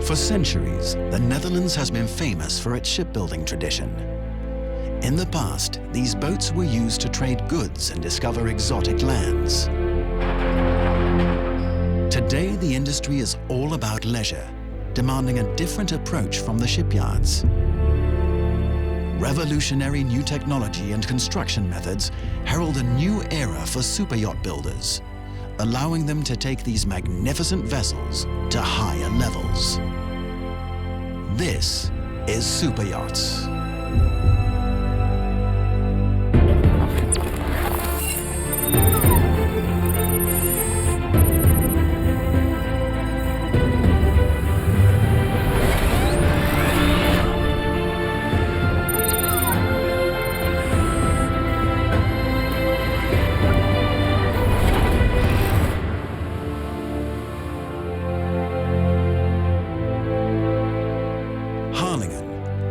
For centuries, the Netherlands has been famous for its shipbuilding tradition. In the past, these boats were used to trade goods and discover exotic lands. Today, the industry is all about leisure, demanding a different approach from the shipyards. Revolutionary new technology and construction methods herald a new era for superyacht builders, allowing them to take these magnificent vessels to higher levels. This is Superyachts.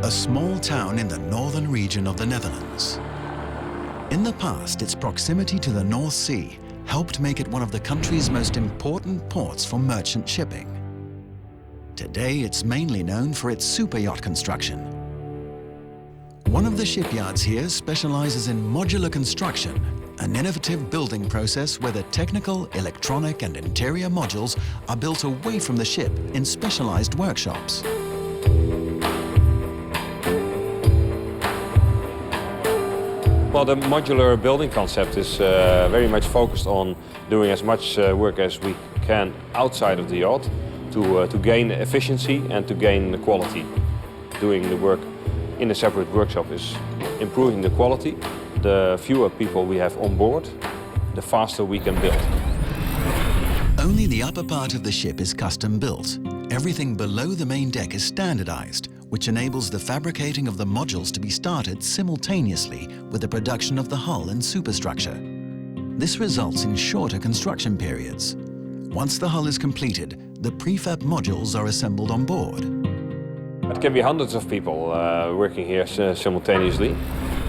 A small town in the northern region of the Netherlands. In the past, its proximity to the North Sea helped make it one of the country's most important ports for merchant shipping. Today, it's mainly known for its superyacht construction. One of the shipyards here specializes in modular construction, an innovative building process where the technical, electronic, and interior modules are built away from the ship in specialized workshops. Well, the modular building concept is very much focused on doing as much work as we can outside of the yacht to gain efficiency and to gain the quality. Doing the work in a separate workshop is improving the quality. The fewer people we have on board, the faster we can build. Only the upper part of the ship is custom built. Everything below the main deck is standardized, which enables the fabricating of the modules to be started simultaneously with the production of the hull and superstructure. This results in shorter construction periods. Once the hull is completed, the prefab modules are assembled on board. It can be hundreds of people working here simultaneously,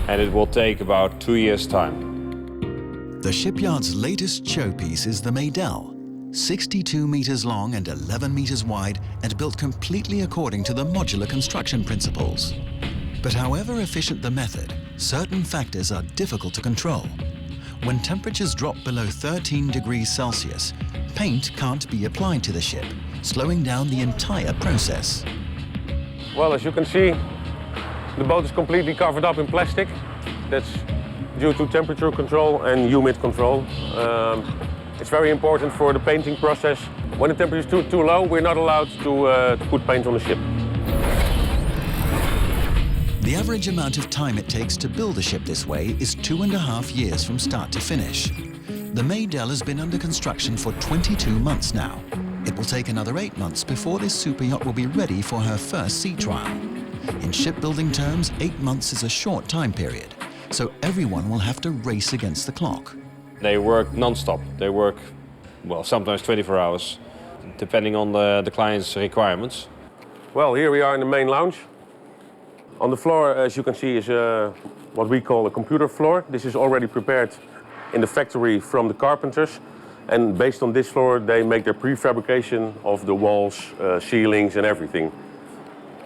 and it will take about 2 years' time. The shipyard's latest showpiece is the Maydell, 62 meters long and 11 meters wide, and built completely according to the modular construction principles. But however efficient the method, certain factors are difficult to control. When temperatures drop below 13 degrees Celsius, paint can't be applied to the ship, slowing down the entire process. Well, as you can see, the boat is completely covered up in plastic. That's due to temperature control and humid control. It's very important for the painting process. When the temperature is too low, we're not allowed to put paint on the ship. The average amount of time it takes to build a ship this way is 2.5 years from start to finish. The Maydell has been under construction for 22 months now. It will take another 8 months before this superyacht will be ready for her first sea trial. In shipbuilding terms, 8 months is a short time period, so everyone will have to race against the clock. They work non-stop. They work, well, sometimes 24 hours, depending on the client's requirements. Well, here we are in the main lounge. On the floor, as you can see, is what we call a computer floor. This is already prepared in the factory from the carpenters. And based on this floor, they make their prefabrication of the walls, ceilings and everything.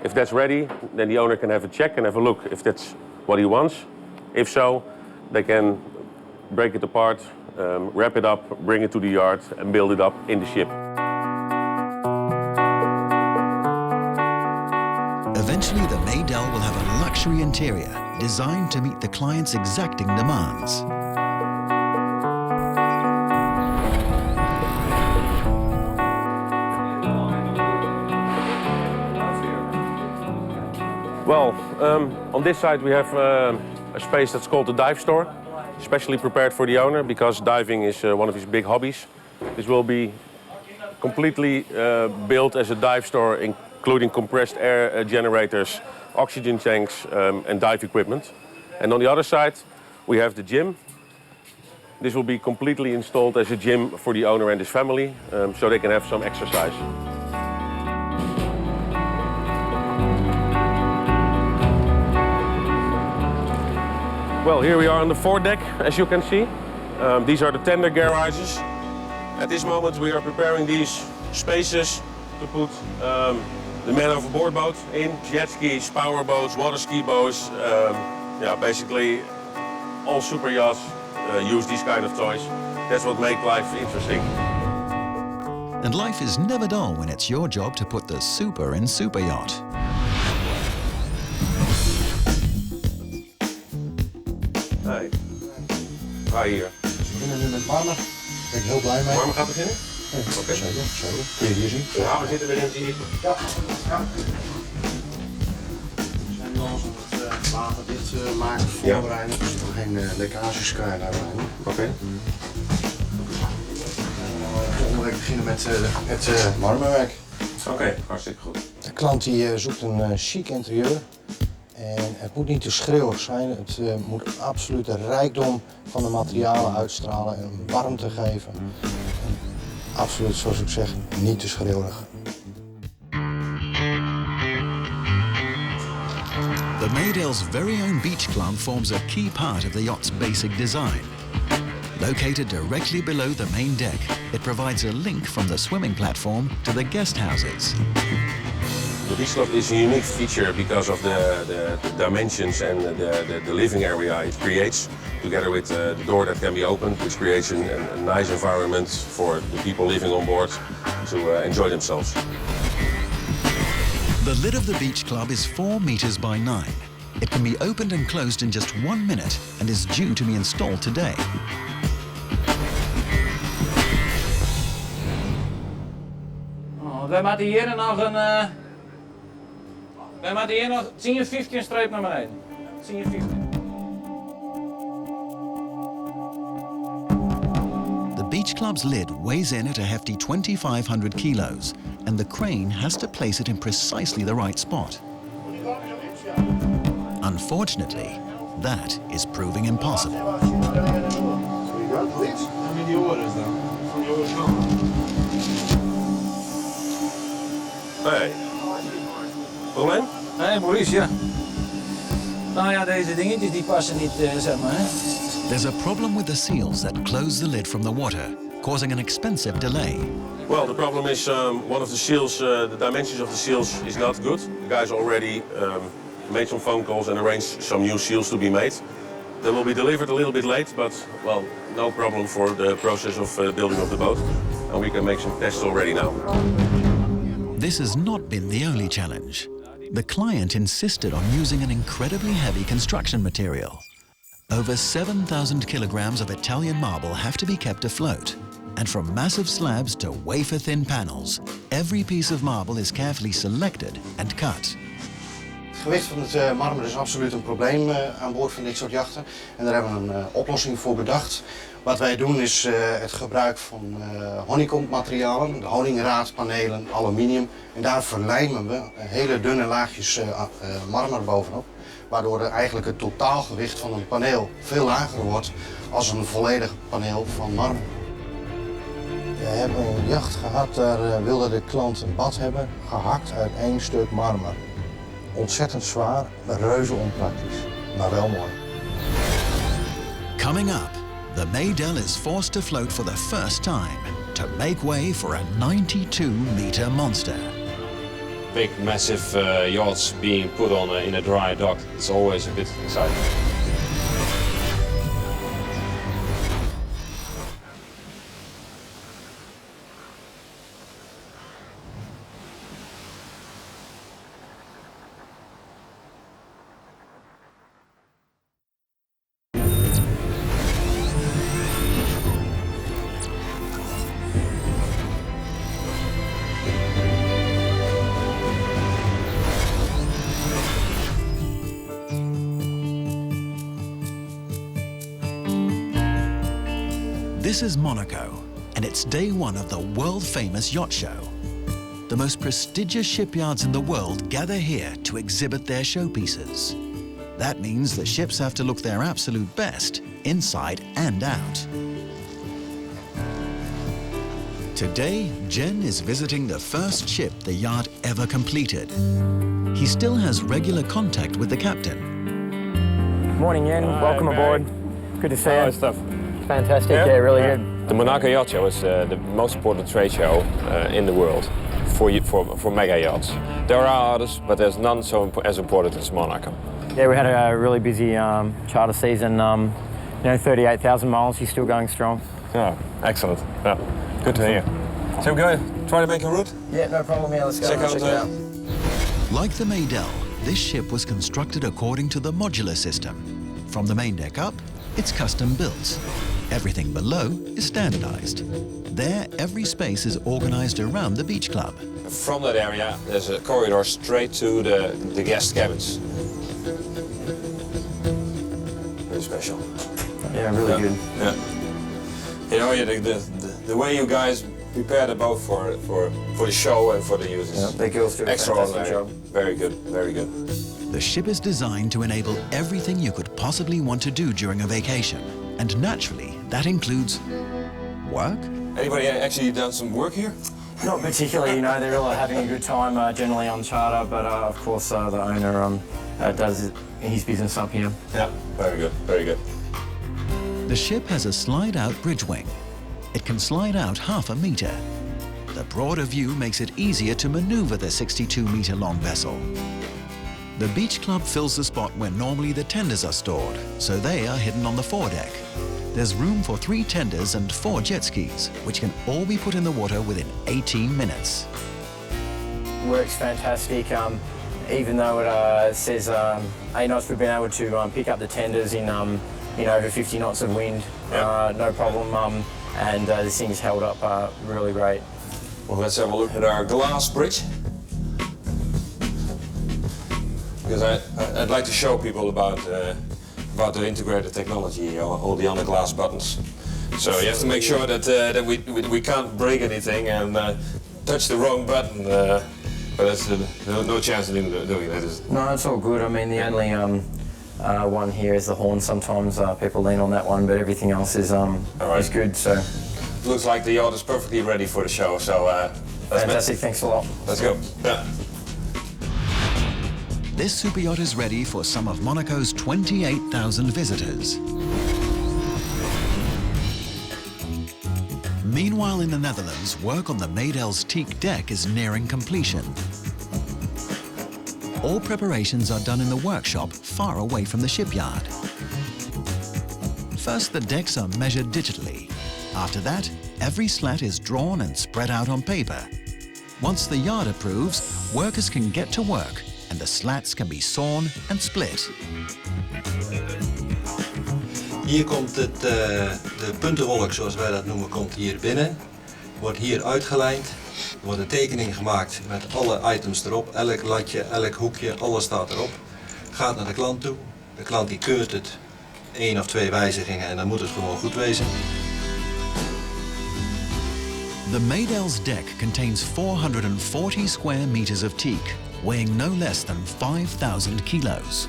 If that's ready, then the owner can have a check and have a look if that's what he wants. If so, they can break it apart, wrap it up, bring it to the yard and build it up in the ship. Eventually, the Maydell will have a luxury interior designed to meet the client's exacting demands. Well, on this side we have a space that's called the dive store, specially prepared for the owner because diving is one of his big hobbies. This will be completely built as a dive store, including compressed air generators, oxygen tanks and dive equipment. And on the other side we have the gym. This will be completely installed as a gym for the owner and his family, so they can have some exercise. Well, here we are on the foredeck, as you can see. These are the tender garages. At this moment we are preparing these spaces to put The man overboard boat in, jet skis, power boats, water ski boats. Yeah, basically all super yachts use these kind of toys. That's what makes life interesting. And life is never dull when it's your job to put the super in super yacht. Hey. Ga hier. We beginnen nu met Marmer. Daar ben ik heel blij mee. Marmer gaat beginnen? Oké. Zeker. Kun je hier zien? Ja, we zitten weer in het hier. Ja. We zijn nu al eens om het water dicht maken, voorbereiden. Dus er geen lekkages krijgen uiteindelijk. Oké. Volgende week beginnen met het marmerwerk. Oké, hartstikke goed. De klant die zoekt een chic interieur. En het moet niet te schreeuwig zijn, het moet absoluut de rijkdom van de materialen uitstralen en warmte geven. En absoluut, zoals ik zeg, niet te schreeuwig. The Maydel's very own beach club forms a key part of the yacht's basic design. Located directly below the main deck, it provides a link from the swimming platform to the guest houses. The beach club is a unique feature because of the dimensions and the living area it creates, together with the door that can be opened, which creates a nice environment for the people living on board to enjoy themselves. The lid of the beach club is 4 meters by 9. It can be opened and closed in just 1 minute and is due to be installed today. We maken hier nog een... We maken hier nog 10-15 een streep naar beneden. 10-15. The beach club's lid weighs in at a hefty 2,500 kilos, and the crane has to place it in precisely the right spot. Unfortunately, that is proving impossible. Hey. Probleem? Nee, Maurice, ja. Nou ja, deze dingetjes die passen niet, zeg maar. Hè. There's a problem with the seals that close the lid from the water, causing an expensive delay. Well, the problem is one of the seals, the dimensions of the seals is not good. The guys already made some phone calls and arranged some new seals to be made. They will be delivered a little bit late, but, well, no problem for the process of building of the boat. And we can make some tests already now. This has not been the only challenge. The client insisted on using an incredibly heavy construction material. Over 7,000 kilograms of Italian marble have to be kept afloat. And from massive slabs to wafer-thin panels, every piece of marble is carefully selected and cut. Het gewicht van het marmer is absoluut een probleem aan boord van dit soort jachten. En daar hebben we een oplossing voor bedacht. Wat wij doen is het gebruik van honeycombmaterialen, de honingraadpanelen, aluminium. En daar verlijmen we hele dunne laagjes marmer bovenop. Waardoor eigenlijk het totaalgewicht van een paneel veel lager wordt als een volledig paneel van marmer. We hebben een jacht gehad, daar wilde de klant een bad hebben, gehakt uit 1 stuk marmer. Ontzettend zwaar, reuze onpraktisch, maar wel mooi. Coming up, the Maydel is forced to float for the first time to make way for a 92-meter monster. Big, massive yachts being put on in a dry dock, it's always a bit exciting. This is Monaco, and it's day 1 of the world-famous yacht show. The most prestigious shipyards in the world gather here to exhibit their showpieces. That means the ships have to look their absolute best, inside and out. Today, Jen is visiting the first ship the yacht ever completed. He still has regular contact with the captain. Morning, Jen. Welcome aboard. Good to see you. Stuff. Fantastic. Yeah, really good. The Monaco Yacht Show is the most important trade show in the world. for mega yachts. There are others, but there's none as important as Monaco. Yeah, we had a really busy charter season. 38,000 miles, he's still going strong. Yeah, excellent. Yeah, good to hear. So we go try to make a route? Yeah, no problem. Yeah, let's go. Check it out. Like the Maydell, this ship was constructed according to the modular system. From the main deck up, it's custom built. Everything below is standardized. There, every space is organized around the beach club. From that area, there's a corridor straight to the guest cabins. Very special. Yeah, really good. Yeah. You know, the way you guys prepare the boat for the show and for the users. Yeah, the girls do a fantastic extraordinary. job. Very good, very good. The ship is designed to enable everything you could possibly want to do during a vacation. And naturally, that includes work. Anybody actually done some work here? Not particularly, you know, they're all having a good time generally on charter, but of course the owner does his business up here. Yeah, very good, very good. The ship has a slide-out bridge wing. It can slide out half a meter. The broader view makes it easier to maneuver the 62-meter-long vessel. The beach club fills the spot where normally the tenders are stored, so they are hidden on the foredeck. There's room for 3 tenders and 4 jet skis, which can all be put in the water within 18 minutes. Works fantastic. Even though it says 8 knots, we've been able to pick up the tenders in over 50 knots of wind, no problem. And this thing's held up really great. Well, let's have a look at our glass bridge. Because I'd like to show people about the integrated technology, all the under glass buttons. So you have to make sure that we can't break anything and touch the wrong button. But there's no chance of doing that. No, it's all good. I mean, the only one here is the horn. Sometimes people lean on that one, but everything else is good. So looks like the yacht is perfectly ready for the show. So fantastic. Thanks a lot. Let's go. Yeah. This super yacht is ready for some of Monaco's 28,000 visitors. Meanwhile, in the Netherlands, work on the Maydell's teak deck is nearing completion. All preparations are done in the workshop far away from the shipyard. First, the decks are measured digitally. After that, every slat is drawn and spread out on paper. Once the yard approves, workers can get to work and the slats can be sawn and split. Hier komt de puntenwolk, zoals wij dat noemen, komt hier binnen. Wordt hier uitgelijnd. Er wordt een tekening gemaakt met alle items erop. Elk latje, elk hoekje, alles staat erop. Gaat naar de klant toe. De klant die keurt het 1 of 2 wijzigingen en dan moet het gewoon goed wezen. The Maydell's deck contains 440 square meters of teak, weighing no less than 5,000 kilos.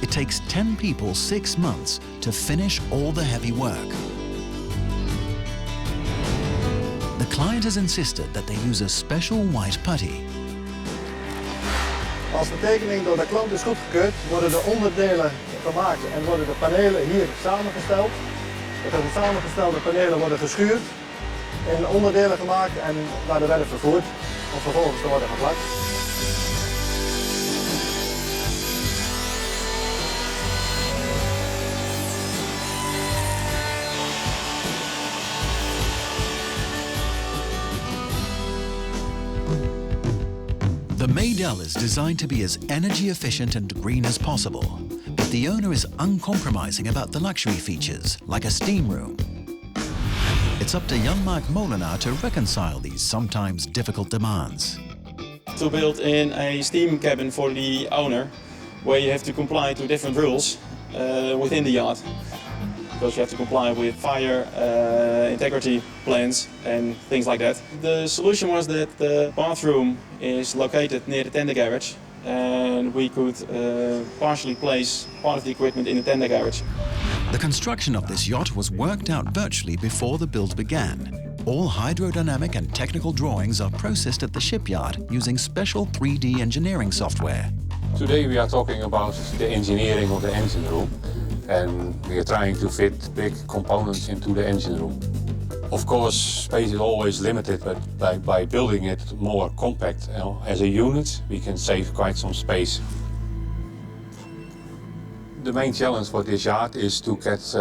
It takes 10 people 6 months to finish all the heavy work. The client has insisted that they use a special white putty. Als de tekening door de klant is goedgekeurd, worden de onderdelen gemaakt en worden de panelen hier samengesteld. De samengestelde panelen worden geschuurd, in onderdelen gemaakt en naar de werf vervoerd, om vervolgens te worden geplakt. The Maydell is designed to be as energy efficient and green as possible, but the owner is uncompromising about the luxury features, like a steam room. It's up to Jan-Mark Molenaar to reconcile these sometimes difficult demands. To build in a steam cabin for the owner, where you have to comply to different rules within the yacht. Because you have to comply with fire integrity plans and things like that. The solution was that the bathroom is located near the tender garage and we could partially place part of the equipment in the tender garage. The construction of this yacht was worked out virtually before the build began. All hydrodynamic and technical drawings are processed at the shipyard using special 3D engineering software. Today we are talking about the engineering of the engine room. And we are trying to fit big components into the engine room. Of course, space is always limited, but by building it more compact, as a unit, we can save quite some space. The main challenge for this yacht is to get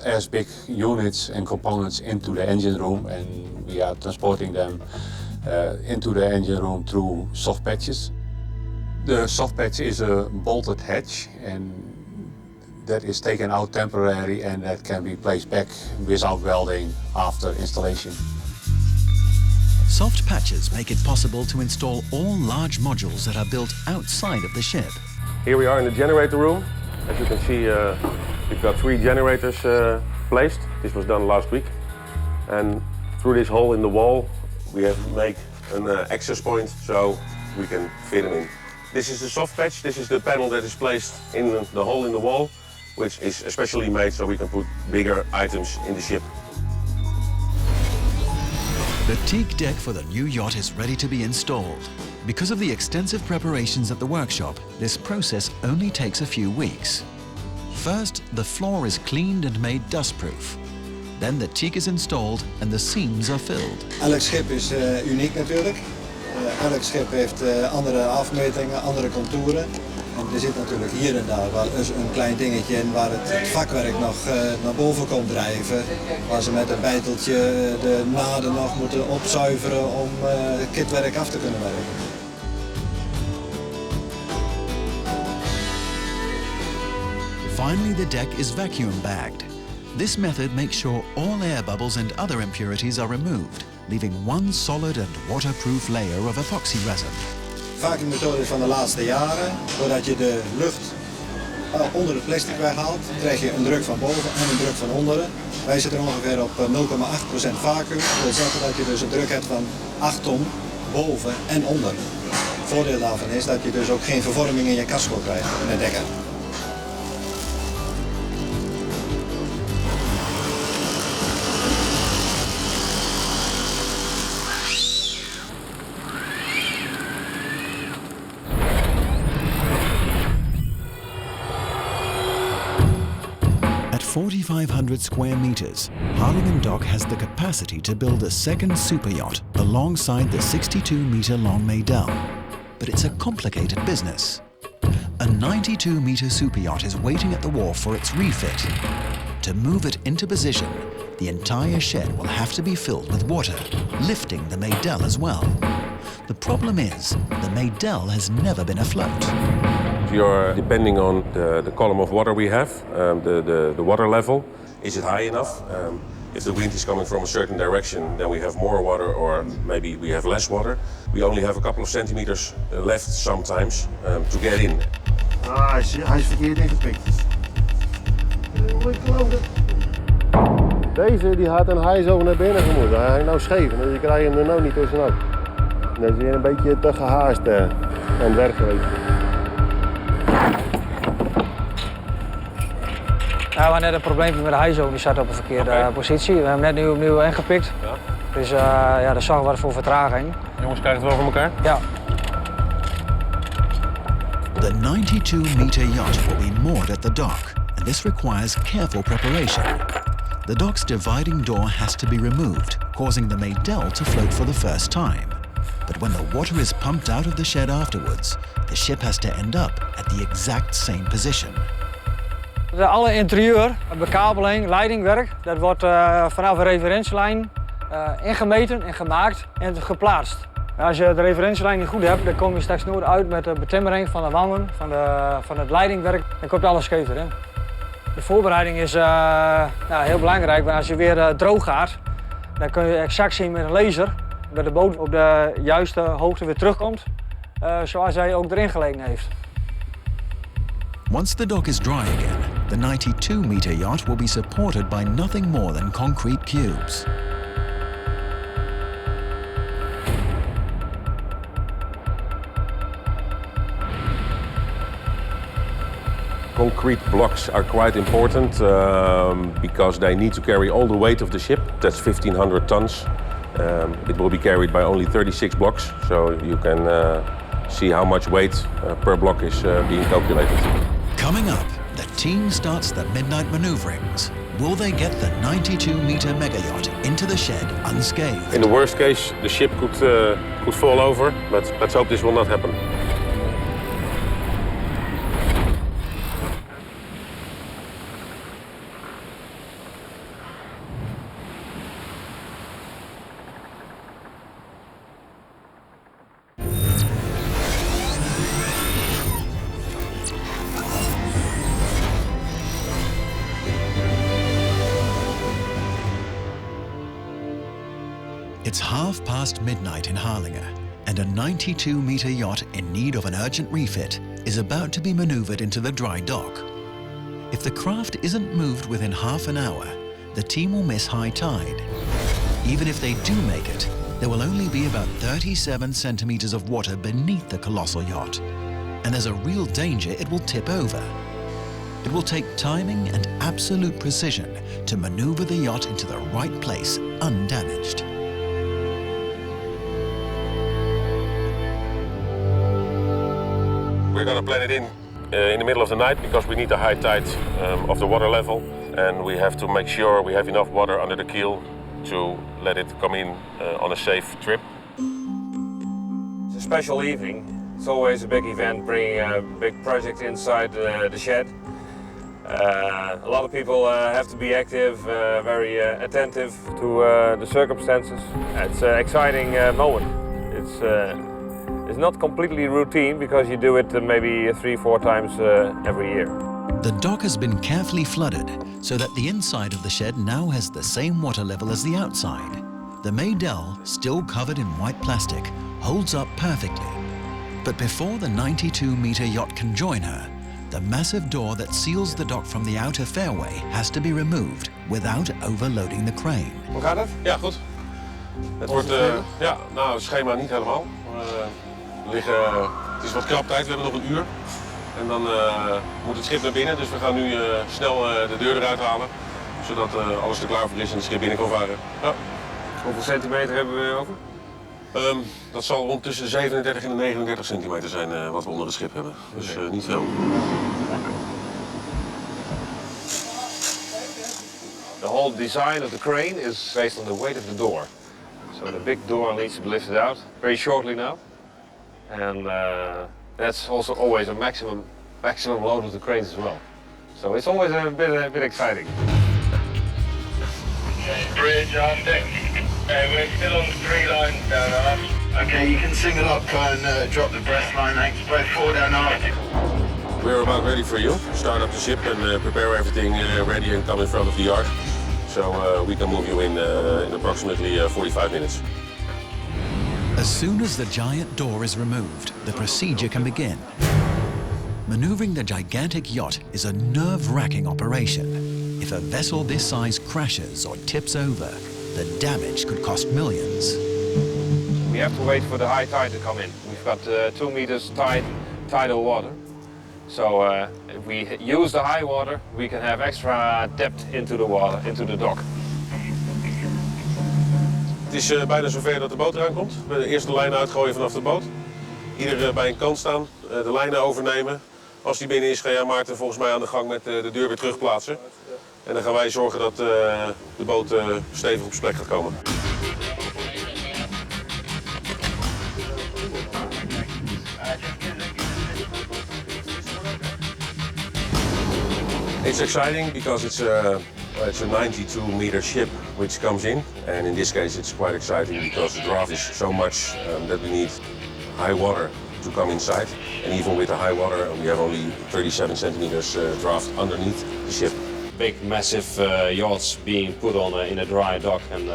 as big units and components into the engine room, and we are transporting them into the engine room through soft patches. The soft patch is a bolted hatch, and that is taken out temporarily, and that can be placed back without welding after installation. Soft patches make it possible to install all large modules that are built outside of the ship. Here we are in the generator room. As you can see, we've got 3 generators placed. This was done last week. And through this hole in the wall, we have to make an access point so we can fit them in. This is the soft patch. This is the panel that is placed in the hole in the wall, which is especially made so we can put bigger items in the ship. The teak deck for the new yacht is ready to be installed. Because of the extensive preparations at the workshop, this process only takes a few weeks. First, the floor is cleaned and made dustproof. Then the teak is installed and the seams are filled. Elk schip is uniek natuurlijk. Elk schip heeft andere afmetingen, andere contouren. En er zit natuurlijk hier en daar wel eens een klein dingetje in waar het vakwerk nog naar boven komt drijven. Waar ze met een bijteltje de naden nog moeten opzuiveren om het kitwerk af te kunnen werken. Finally, the deck is vacuum bagged. This method makes sure all air bubbles and other impurities are removed, leaving one solid and waterproof layer of epoxy resin. Vacuummethode is van de laatste jaren. Doordat je de lucht onder het plastic weghaalt, krijg je een druk van boven en een druk van onderen. Wij zitten ongeveer op 0,8% vacuüm. Dat wil zeggen dat je dus een druk hebt van 8 ton boven en onder. Het voordeel daarvan is dat je dus ook geen vervorming in je casco krijgt in de dekker. At 4,500 square meters, Harlingen Dock has the capacity to build a second super yacht alongside the 62-meter-long Maydell. But it's a complicated business. A 92-meter super yacht is waiting at the wharf for its refit. To move it into position, the entire shed will have to be filled with water, lifting the Maydell as well. The problem is, the Maydell has never been afloat. You're depending on the column of water we have, the water level. Is it high enough? If the wind is coming from a certain direction, then we have more water, or maybe we have less water. We only have a couple of centimeters left sometimes to get in. Ah, hij is verkeerd ingepikt. Deze die had een high zo naar binnen gemoeten. Hij hangt nou scheef, dus je krijgt hem er nou niet tussenop. Dat is weer een beetje te gehaast aan het werk geweest. Ja, we hadden net een probleempje met de hijzo, die zat op een verkeerde positie. We hebben hem net opnieuw ingepikt. Ja. Dus ja, dat zorgt wat voor vertraging. Jongens, krijgen het wel voor elkaar? Ja. The 92-meter yacht will be moored at the dock, and this requires careful preparation. The dock's dividing door has to be removed, causing the Maydell to float for the first time. But when the water is pumped out of the shed afterwards, the ship has to end up at the exact same position. Alle interieur, bekabeling, leidingwerk, dat wordt vanaf een referentielijn ingemeten en gemaakt en geplaatst. Als je de referentielijn niet goed hebt, dan kom je straks nooit uit met de betimmering van de wanden, van het leidingwerk. Dan komt alles scheef erin. De voorbereiding is heel belangrijk, want als je weer droog gaat, dan kun je exact zien met een laser dat de boot op de juiste hoogte weer terugkomt, zoals hij ook erin gelegen heeft. Once the dock is dry again, the 92-meter yacht will be supported by nothing more than concrete cubes. Concrete blocks are quite important because they need to carry all the weight of the ship. That's 1,500 tons. It will be carried by only 36 blocks, so you can see how much weight per block is being calculated. Coming up, the team starts the midnight maneuverings. Will they get the 92-meter mega yacht into the shed unscathed? In the worst case, the ship could fall over, but let's hope this will not happen. It's midnight in Harlingen, and a 92-meter yacht in need of an urgent refit is about to be maneuvered into the dry dock. If the craft isn't moved within half an hour, the team will miss high tide. Even if they do make it, there will only be about 37 centimeters of water beneath the colossal yacht, and there's a real danger it will tip over. It will take timing and absolute precision to maneuver the yacht into the right place undamaged. We're going to plan it in the middle of the night because we need the high tide of the water level, and we have to make sure we have enough water under the keel to let it come in on a safe trip. It's a special evening. It's always a big event, bringing a big project inside the shed. A lot of people have to be active, very attentive to the circumstances. It's an exciting moment. It's not completely routine because you do it maybe 3-4 times every year. The dock has been carefully flooded so that the inside of the shed now has the same water level as the outside. The Maydell, still covered in white plastic, holds up perfectly. But before the 92-meter yacht can join her, the massive door that seals the dock from the outer fairway has to be removed without overloading the crane. Hoe gaat het? Ja, goed. Het wordt, het schema niet helemaal. Het is wat krap tijd, we hebben nog een uur. En dan moet het schip naar binnen, dus we gaan nu snel de deur eruit halen. Zodat alles er klaar voor is en het schip binnen kan varen. Ja. Hoeveel centimeter hebben we over? Dat zal rond tussen de 37 en de 39 centimeter zijn wat we onder het schip hebben. Dus niet veel. The whole design of the crane is based on the weight of the door. So the big door needs to be lifted out very shortly now. And that's also always a maximum load of the cranes as well. So it's always a bit exciting. Bridge on deck. We're still on 3 lines down aft. Okay, you can sing it up and drop the breast line, thanks. Both 4 down aft. We're about ready for you. Start up the ship and prepare everything ready and come in front of the yard. So we can move you in approximately 45 minutes. As soon as the giant door is removed, the procedure can begin. Maneuvering the gigantic yacht is a nerve-wracking operation. If a vessel this size crashes or tips over, the damage could cost millions. We have to wait for the high tide to come in. We've got 2 meters tidal water. So if we use the high water, we can have extra depth into the water, into the dock. Het is bijna zover dat de boot eraan komt. We eerst de lijnen uitgooien vanaf de boot. Ieder bij een kant staan, de lijnen overnemen. Als die binnen is, ga jij Maarten volgens mij aan de gang met de deur weer terugplaatsen. En dan gaan wij zorgen dat de boot stevig op zijn plek gaat komen. It's exciting because it's a 92-meter ship which comes in, and in this case it's quite exciting because the draft is so much that we need high water to come inside, and even with the high water we have only 37 centimeters draft underneath the ship. Big, massive yachts being put on in a dry dock, and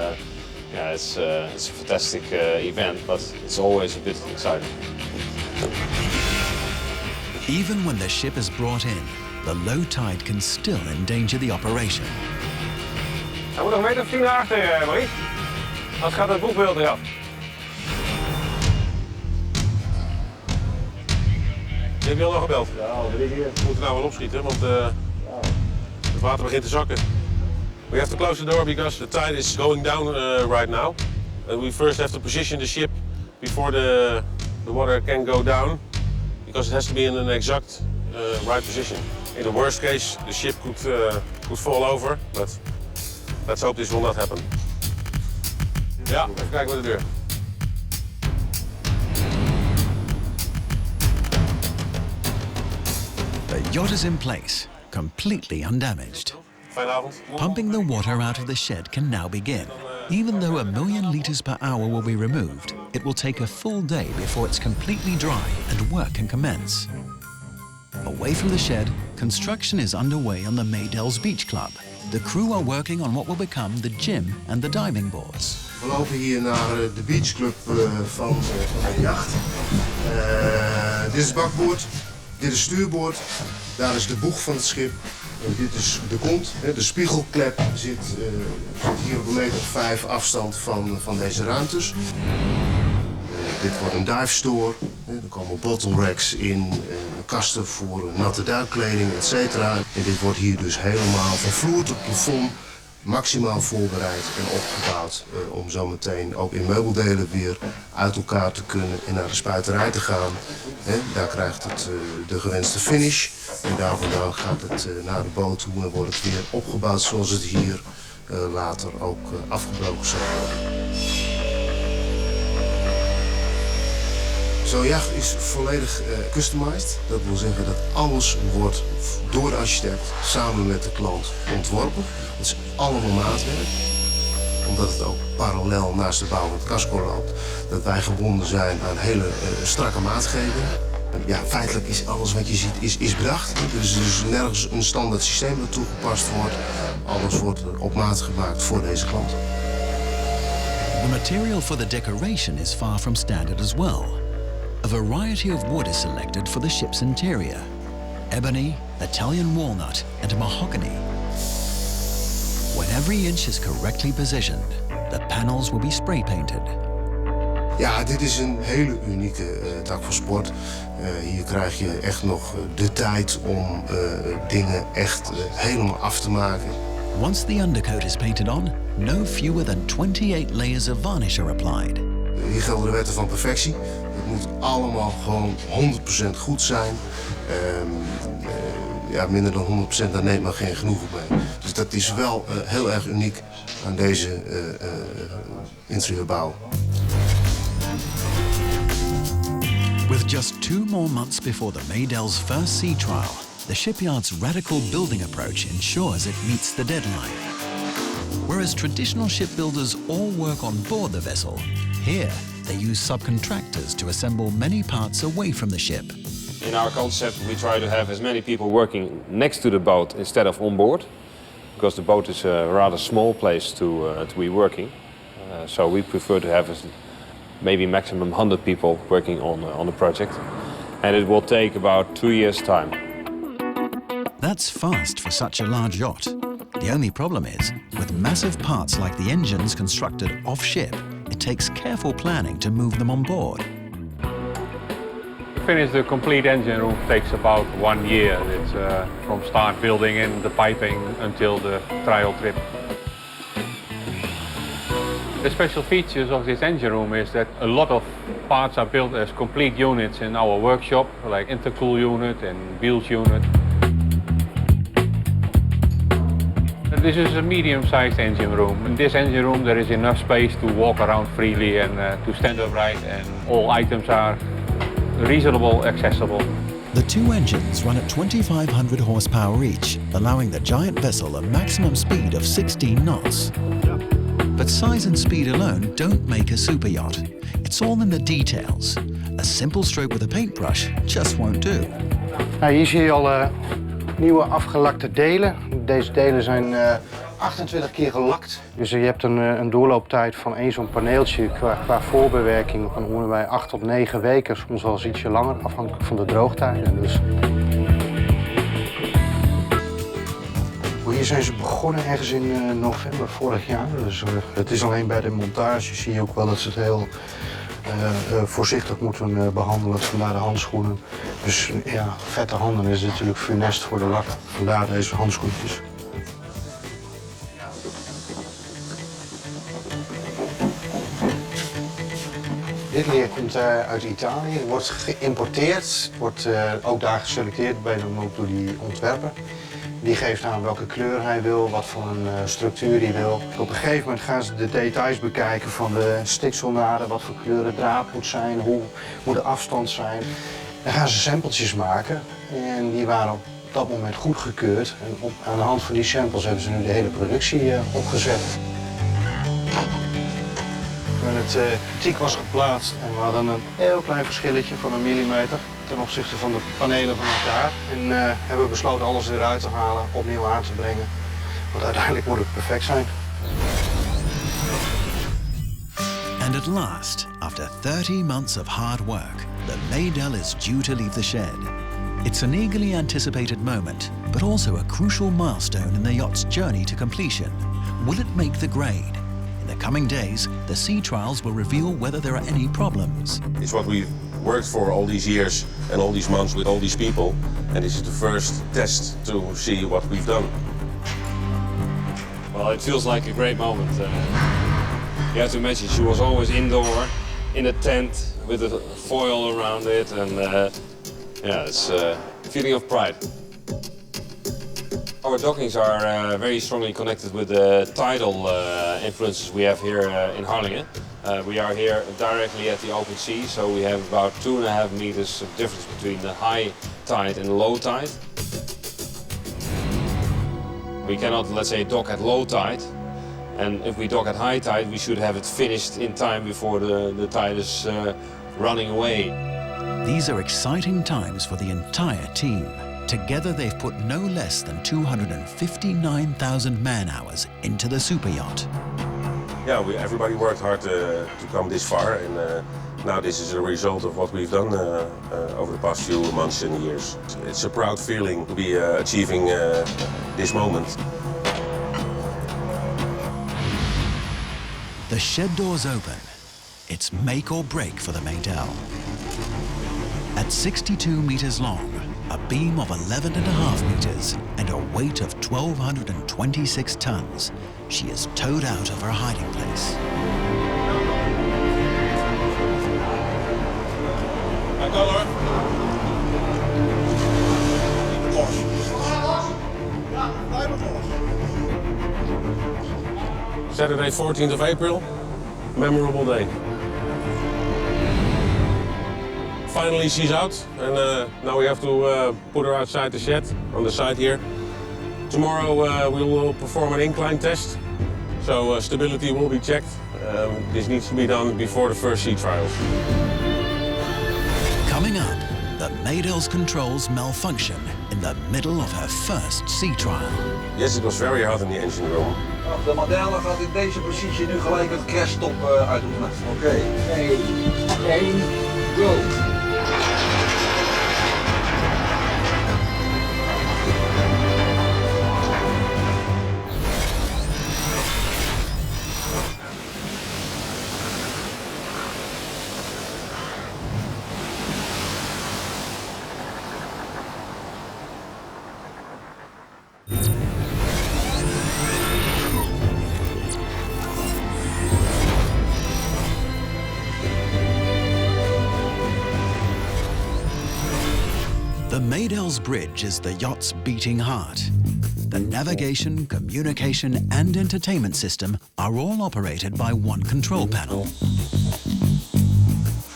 it's a fantastic event, but it's always a bit exciting. Even when the ship is brought in, the low tide can still endanger the operation. Hij moet nog een meter of 10 naar achter, Marie. Anders gaat het boegbeeld eraf. Heb je al nog gebeld? Ja, al 3 keer. We moeten nou wel opschieten, want het water begint te zakken. We have to close the door because the tide is going down right now. We first have to position the ship before the water can go down, because it has to be in an exact right position. In the worst case, the ship could fall over, but let's hope this will not happen. Ja, even kijken bij de deur. The yacht is in place, completely undamaged. Fijne avond. Pumping the water out of the shed can now begin. Even though 1 million litres per hour will be removed, it will take a full day before it's completely dry and work can commence. Away from the shed, construction is underway on the Maydel's Beach Club. The crew are working on what will become the gym and the diving boards. We lopen hier naar de beachclub van de jacht. Dit is het bakboord, dit is het stuurboord, daar is de boeg van het schip. Dit is de kont, de spiegelklep zit hier op 1,5 meter afstand van deze ruimtes. Dit wordt een dive store, er komen bottle racks in, kasten voor natte duikkleding, etc. En dit wordt hier dus helemaal van vloer tot plafond maximaal voorbereid en opgebouwd om zo meteen ook in meubeldelen weer uit elkaar te kunnen en naar de spuiterij te gaan. Daar krijgt het de gewenste finish en daar vandaan gaat het naar de boot toe en wordt het weer opgebouwd zoals het hier later ook afgebroken zal worden. Zo'n jacht is volledig customized. Dat wil zeggen dat alles wordt door de architect samen met de klant ontworpen. Het is allemaal maatwerk. Omdat het ook parallel naast de bouw van het casco loopt. Dat wij gebonden zijn aan hele strakke maatgevingen. Ja, feitelijk is alles wat je ziet is bedacht. Er is dus nergens een standaard systeem dat toegepast wordt. Alles wordt op maat gemaakt voor deze klant. The material for the decoration is far from standard as well. A variety of wood is selected for the ship's interior. Ebony, Italian walnut and mahogany. When every inch is correctly positioned, the panels will be spray painted. Ja, dit is een hele unieke tak van sport. Hier krijg je echt nog de tijd om dingen echt helemaal af te maken. Once the undercoat is painted on, no fewer than 28 layers of varnish are applied. Hier gelden de wetten van perfectie. Het moet allemaal gewoon 100% goed zijn. Ja, minder dan 100%, daar neemt men geen genoegen mee. Dus dat is wel heel erg uniek aan deze interieurbouw. With just 2 more months before the Maydel's first sea trial, the shipyard's radical building approach ensures it meets the deadline. Whereas traditional shipbuilders all work on board the vessel, here they use subcontractors to assemble many parts away from the ship. In our concept, we try to have as many people working next to the boat instead of on board, because the boat is a rather small place to be working. So we prefer to have maybe maximum 100 people working on the project, and it will take about 2 years' time. That's fast for such a large yacht. The only problem is, with massive parts like the engines constructed off-ship, it takes careful planning to move them on board. To finish the complete engine room takes about 1 year. It's from start building in the piping until the trial trip. The special features of this engine room is that a lot of parts are built as complete units in our workshop, like intercool unit and bilge unit. This is a medium-sized engine room. In this engine room there is enough space to walk around freely and to stand upright, and all items are reasonable, accessible. The 2 engines run at 2,500 horsepower each, allowing the giant vessel a maximum speed of 16 knots. But size and speed alone don't make a super yacht. It's all in the details. A simple stroke with a paintbrush just won't do. Nou, hier zie je al nieuwe afgelakte delen. Deze delen zijn 28 keer gelakt. Dus je hebt een doorlooptijd van één zo'n paneeltje qua voorbewerking van ongeveer 8 tot 9 weken. Soms wel eens ietsje langer, afhankelijk van de droogtijden. Dus hier zijn ze begonnen ergens in november vorig jaar. Dus het is alleen bij de montage zie je ook wel dat ze het heel voorzichtig moeten behandelen. Vandaar de handschoenen. Dus ja, vette handen is natuurlijk funest voor de lak. Vandaar deze handschoentjes. Dit leer komt uit Italië, het wordt geïmporteerd, wordt ook daar geselecteerd bij door die ontwerper. Die geeft aan welke kleur hij wil, wat voor een structuur hij wil. Op een gegeven moment gaan ze de details bekijken van de stikselnaden, wat voor kleur het draad moet zijn, hoe moet de afstand zijn. Dan gaan ze sampletjes maken en die waren op dat moment goedgekeurd. En aan de hand van die samples hebben ze nu de hele productie opgezet. Het tiek was geplaatst en we hadden een heel klein verschilletje van 1 millimeter ten opzichte van de panelen van elkaar. En hebben we besloten alles eruit te halen, opnieuw aan te brengen. Want uiteindelijk moet het perfect zijn. And at last, after 30 months of hard work, the Maydell is due to leave the shed. It's an eagerly anticipated moment, but also a crucial milestone in the yacht's journey to completion. Will it make the grade? In the coming days, the sea trials will reveal whether there are any problems. It's what we've worked for all these years and all these months with all these people, and this is the first test to see what we've done. Well, it feels like a great moment. You have to imagine she was always indoor, in a tent with a foil around it, and yeah, it's a feeling of pride. Our dockings are very strongly connected with the tidal influences we have here in Harlingen. We are here directly at the open sea, so we have about 2.5 meters of difference between the high tide and low tide. We cannot, let's say, dock at low tide. And if we dock at high tide, we should have it finished in time before the tide is running away. These are exciting times for the entire team. Together they've put no less than 259,000 man-hours into the superyacht. Yeah, everybody worked hard to come this far, and now this is a result of what we've done over the past few months and years. It's a proud feeling to be achieving this moment. The shed doors open. It's make or break for the Maydell. At 62 meters long, a beam of 11.5 meters and a weight of 1,226 tons, she is towed out of her hiding place. Saturday, 14th of April, memorable day. Finally she's out, and now we have to put her outside the shed on the side here. Tomorrow we will perform an incline test, so stability will be checked. This needs to be done before the first sea trials. Coming up, the Maydell's controls malfunction in the middle of her first sea trial. Yes, it was very hot in the engine room. De Maydell gaat in deze positie nu gelijk het crashstop uitoefenen. Oké. 1, go! The Maydell's bridge is the yacht's beating heart. The navigation, communication, and entertainment system are all operated by one control panel.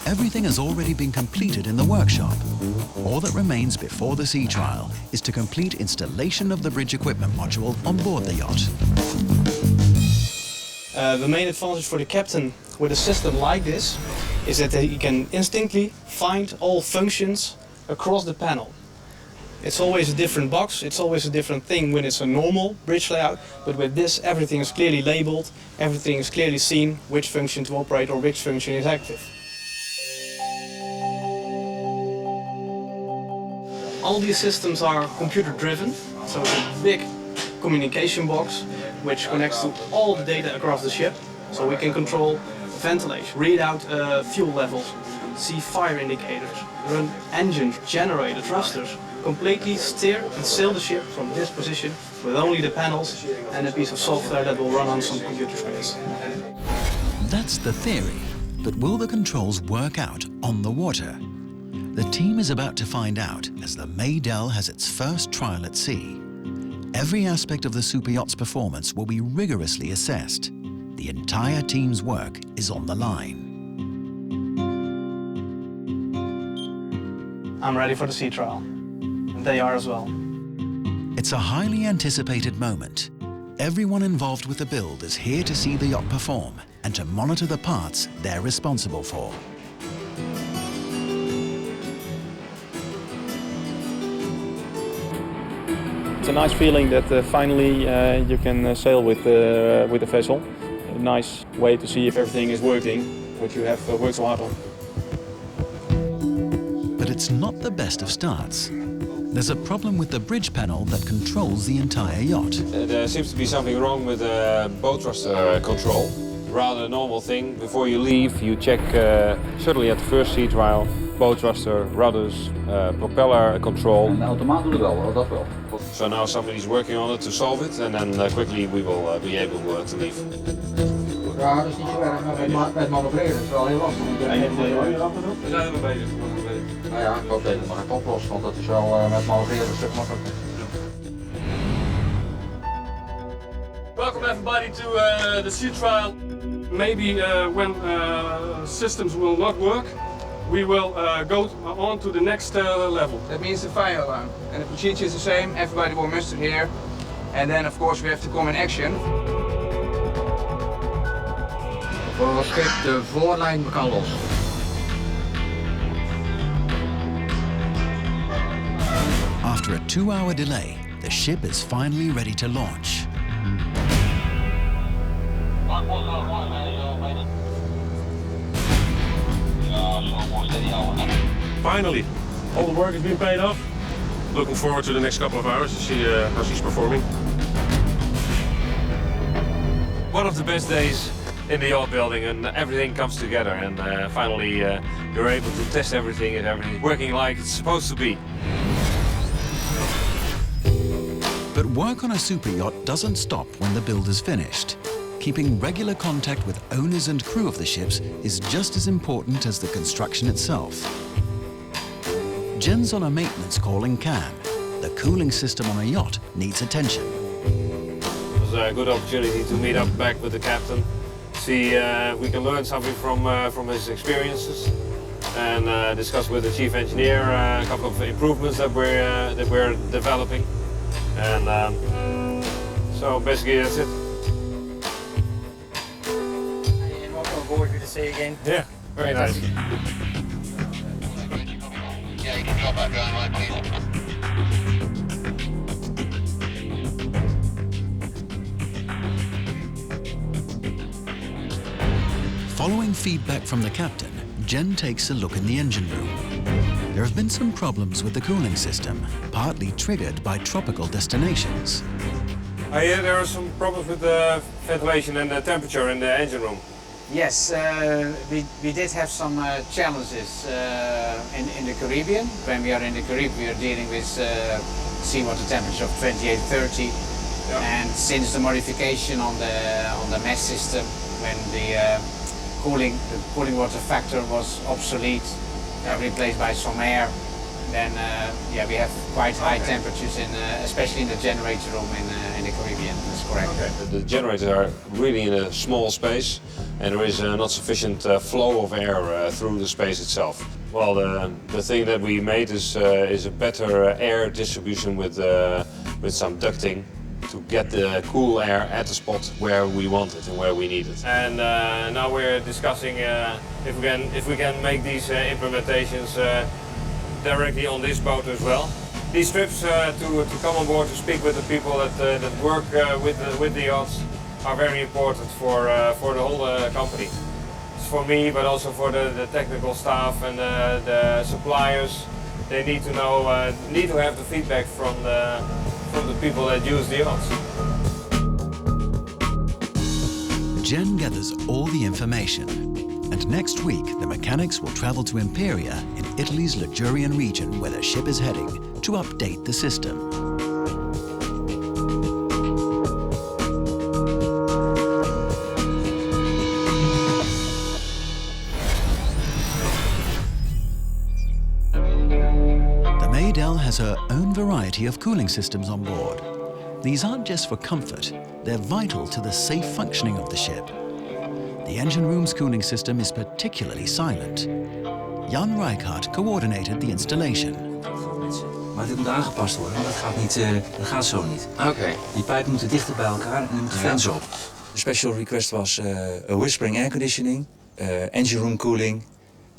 Everything has already been completed in the workshop. All that remains before the sea trial is to complete installation of the bridge equipment module on board the yacht. The main advantage for the captain with a system like this is that he can instantly find all functions across the panel. It's always a different box, it's always a different thing when it's a normal bridge layout, but with this everything is clearly labeled, everything is clearly seen, which function to operate or which function is active. All these systems are computer driven, so it's a big communication box which connects to all the data across the ship, so we can control ventilation, read out fuel levels, see fire indicators, run engines, generator, thrusters, completely steer and sail the ship from this position with only the panels and a piece of software that will run on some computer screens. That's the theory. But will the controls work out on the water? The team is about to find out as the Maydell has its first trial at sea. Every aspect of the Superyacht's performance will be rigorously assessed. The entire team's work is on the line. I'm ready for the sea trial. And they are as well. It's a highly anticipated moment. Everyone involved with the build is here to see the yacht perform and to monitor the parts they're responsible for. It's a nice feeling that finally you can sail with the vessel. A nice way to see if everything is working, what you have worked so hard on. But it's not the best of starts. There's a problem with the bridge panel that controls the entire yacht. There seems to be something wrong with the bow thruster control. Rather a normal thing. Before you leave, you check, certainly at the first sea trial, bow thruster, rudders, propeller control. En de automaat doet het wel, dat wel. So now somebody's working on it to solve it, and then quickly we will be able to leave. Ja, dat is niet zo erg, maar met manoeuvreren is het wel heel lastig. We zijn er bezig. Nou ja, ik hoop dat je het maar gaat oplossen, want dat is wel met manoeuvreren een stuk makkelijker. Welcome everybody to the sea trial. Maybe when systems will not work, we will go on to the next level. That means the fire alarm. And the procedure is the same, everybody will muster here. And then of course we have to come in action. Voor het schip, de voorlijn kan los. After a 2-hour delay, the ship is finally ready to launch. Finally, all the work has been paid off. Looking forward to the next couple of hours to see how she's performing. One of the best days in the yacht building, and everything comes together, and finally you're able to test everything and everything working like it's supposed to be. But work on a super yacht doesn't stop when the build is finished. Keeping regular contact with owners and crew of the ships is just as important as the construction itself. Jen's on a maintenance call in Cannes. The cooling system on a yacht needs attention. It was a good opportunity to meet up back with the captain, see we can learn something from his experiences, and discuss with the chief engineer a couple of improvements that we're developing. And so basically that's it. And welcome aboard, good to see you again. Yeah, very nice. Yeah, you can drop that down line, please. Following feedback from the captain, Jen takes a look in the engine room. There have been some problems with the cooling system, partly triggered by tropical destinations. I hear there are some problems with the ventilation and the temperature in the engine room. Yes, we did have some challenges in the Caribbean. When we are in the Caribbean, we are dealing with seawater temperature of 28, 30. Yeah. And since the modification on the mesh system, when the cooling water factor was obsolete, replaced by some air, then yeah, we have quite high temperatures especially in the generator room in the Caribbean. That's correct. Okay. The generators are really in a small space, and there is not sufficient flow of air through the space itself. Well, the thing that we made is a better air distribution with some ducting to get the cool air at the spot where we want it and where we need it. And now we're discussing if we can make these implementations directly on this boat as well. These trips to come on board to speak with the people that work with the yachts are very important for the whole company. It's for me, but also for the technical staff and the suppliers. They need to know, need to have the feedback from the people that use the yachts. Jen gathers all the information, and next week the mechanics will travel to Imperia in Italy's Ligurian region where the ship is heading to update the system. Maydell has her own variety of cooling systems on board. These aren't just for comfort, they're vital to the safe functioning of the ship. The engine room's cooling system is particularly silent. Jan Rijkaard coordinated the installation. Maar dit moet aangepast worden, want dat gaat zo niet. Oké. Die pijpen moeten dichter bij elkaar en er moet fans op. The special request was a whispering air conditioning, engine room cooling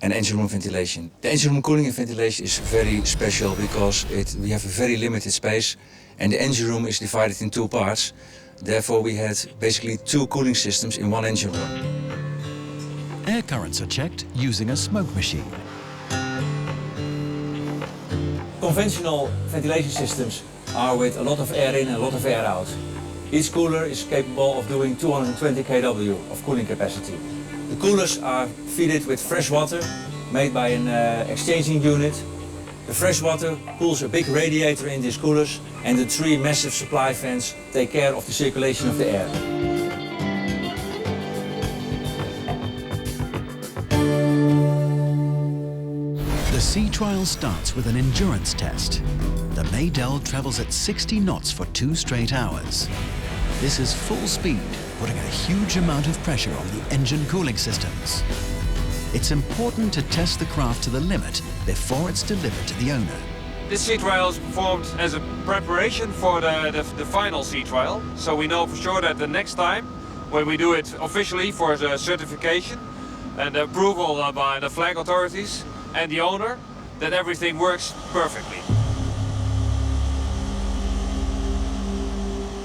and engine room ventilation. The engine room cooling and ventilation is very special because we have a very limited space and the engine room is divided in two parts. Therefore we had basically two cooling systems in one engine room. Air currents are checked using a smoke machine. Conventional ventilation systems are with a lot of air in and a lot of air out. Each cooler is capable of doing 220 kW of cooling capacity. The coolers are fitted with fresh water made by an exchanging unit. The fresh water cools a big radiator in these coolers and the three massive supply fans take care of the circulation of the air. The sea trial starts with an endurance test. The Maydell travels at 60 knots for 2 straight hours. This is full speed, putting a huge amount of pressure on the engine cooling systems. It's important to test the craft to the limit before it's delivered to the owner. This sea trial is performed as a preparation for the final sea trial. So we know for sure that the next time, when we do it officially for the certification and the approval by the flag authorities and the owner, that everything works perfectly.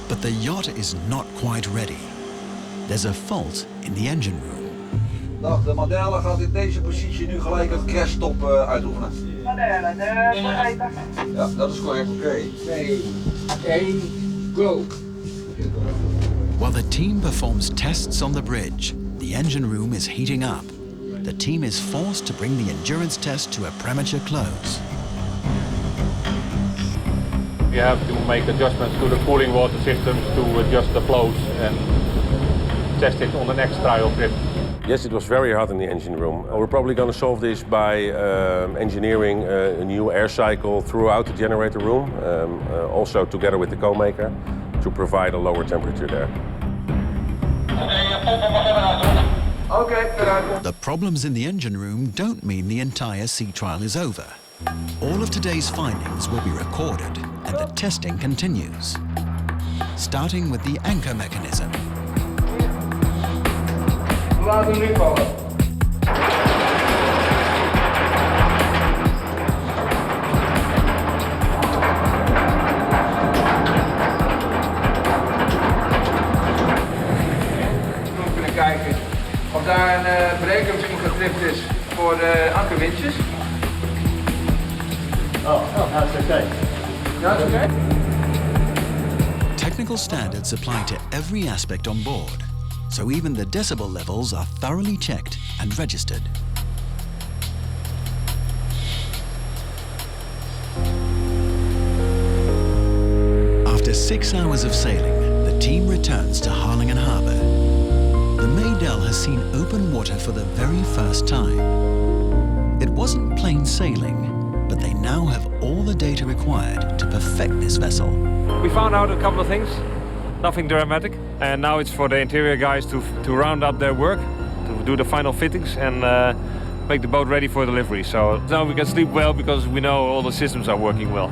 But the yacht is not quite ready. There's a fault in the engine room. Dag, de Madelle gaat in deze positie nu gelijk het crashstop uitoefenen. Madelle, begrijpen? Ja, dat is correct. Oké. 2, 1, go. While the team performs tests on the bridge, the engine room is heating up. The team is forced to bring the endurance test to a premature close. We have to make adjustments to the cooling water systems to adjust the flows and test it on the next trial trip. Yes, it was very hot in the engine room. We're probably going to solve this by engineering a new air cycle throughout the generator room, also together with the co-maker, to provide a lower temperature there. The problems in the engine room don't mean the entire sea trial is over. All of today's findings will be recorded and the testing continues. Starting with the anchor mechanism. Laten we nu vallen. We kunnen kijken of daar een breker misschien getript is voor de ankerwindjes. Oh, that's okay. That's okay. Technical standards apply to every aspect on board, so even the decibel levels are thoroughly checked and registered. After 6 hours of sailing, the team returns to Harlingen Harbour. The Maydell has seen open water for the very first time. It wasn't plain sailing, but they now have all the data required to perfect this vessel. We found out a couple of things, nothing dramatic, and now it's for the interior guys to round up their work, to do the final fittings and make the boat ready for delivery. So now we can sleep well because we know all the systems are working well.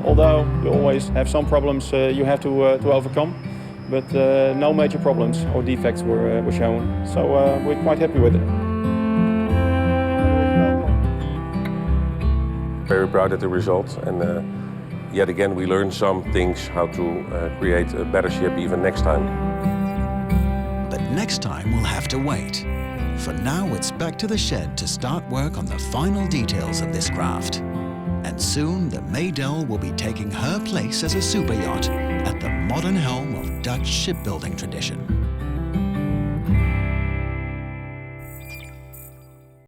Although you always have some problems you have to overcome, but no major problems or defects were shown. So we're quite happy with it. Very proud of the results, and yet again we learned some things how to create a better ship even next time. But next time we'll have to wait. For now it's back to the shed to start work on the final details of this craft. And soon the Maydell will be taking her place as a super yacht at the modern helm of Dutch shipbuilding tradition.